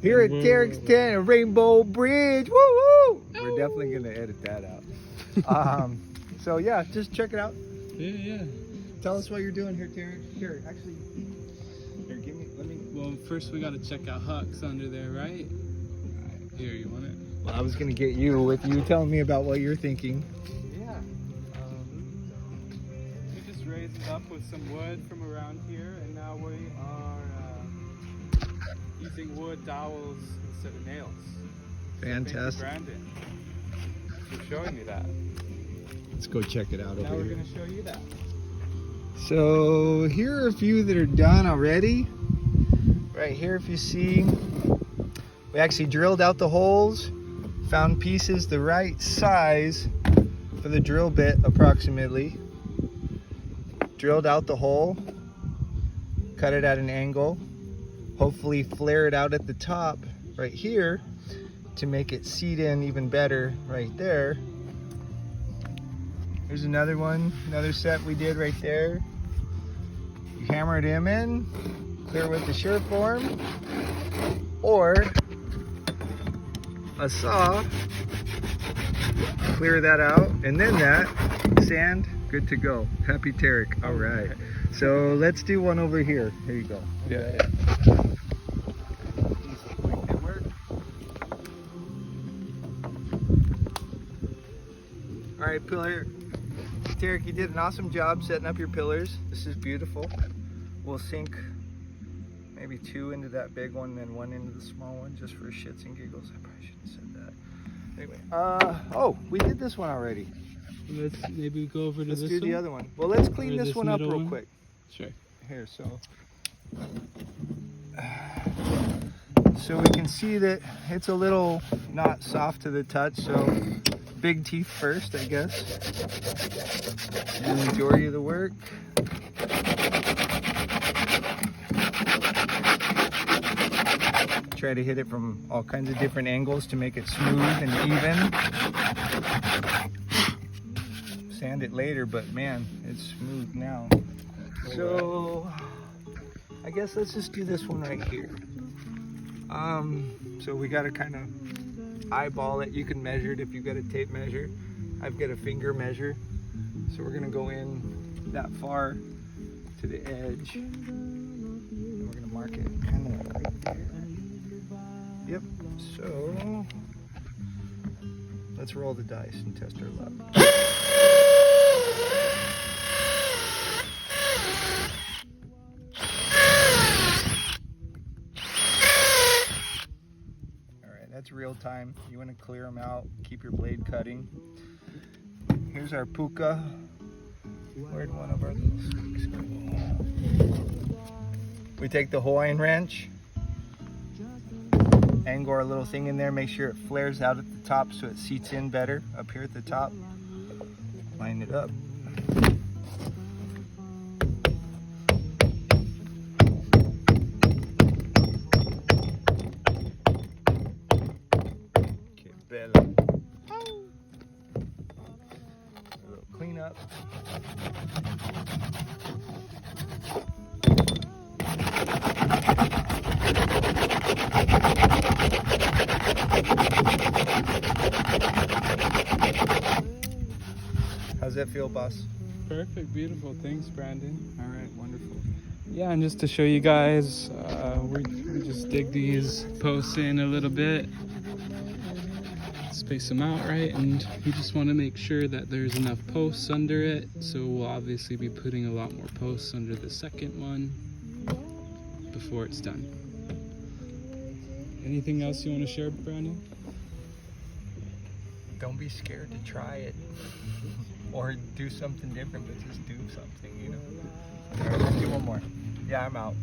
Here at Tarek's tent, a Rainbow Bridge. Woo woo! We're definitely gonna edit that out. So yeah, just check it out. Yeah. Tell us what you're doing here, Tarek. Here, actually, here, let me. Well, first we gotta check out Huck's under there, right? Here, you want it? Well, I was gonna get you with you telling me about what you're thinking. Yeah. We just raised it up with some wood from around here, and now we are using wood dowels instead of nails. Fantastic. Thank you, Brandon, for showing me that. Let's go check it out Now over we're here. gonna show you that. So here are a few that are done already. Right here, if you see, we actually drilled out the holes, found pieces the right size for the drill bit approximately, drilled out the hole, cut it at an angle, hopefully flare it out at the top right here to make it seat in even better right there. Here's another one, another set we did right there. You hammered him in, clear with the shear form, or a saw, clear that out, and then that, sand, good to go. Happy Tarek, all right. So let's do one over here. Here you go. Yeah. All right, pillar. Tarek, you did an awesome job setting up your pillars. This is beautiful. We'll sink maybe 2 into that big one and then 1 into the small one just for shits and giggles. I probably shouldn't have said that. Anyway, oh, we did this one already. Let's maybe go over to Let's this do one. the other one. Well, let's clean Or this this one up middle real one? quick. Sure. Here, so we can see that it's a little not soft to the touch, so big teeth first, I guess. The majority of the work. Try to hit it from all kinds of different angles to make it smooth and even. Sand it later, but man, it's smooth now. So I guess let's just do this one right here. So we got to kind of eyeball it. You can measure it if you've got a tape measure. I've got a finger measure. So we're gonna go in that far to the edge. And we're gonna mark it kind of right there. Yep, so let's roll the dice and test our luck. That's real time. You want to clear them out, keep your blade cutting. Here's our puka. Where'd one of our little sticks go? We take the Hawaiian wrench, angle our little thing in there, make sure it flares out at the top so it seats in better up here at the top. Line it up. Clean up. How's that feel, boss? Perfect, beautiful. Thanks, Brandon. All right, wonderful. Yeah, and just to show you guys, we just dig these posts in a little bit. Space them out right, and we just want to make sure that there's enough posts under it, so we'll obviously be putting a lot more posts under the second one before it's done. Anything else you want to share, Brandon? Don't be scared to try it or do something different, but just do something, you know. All right, let's do one more. Yeah, I'm out.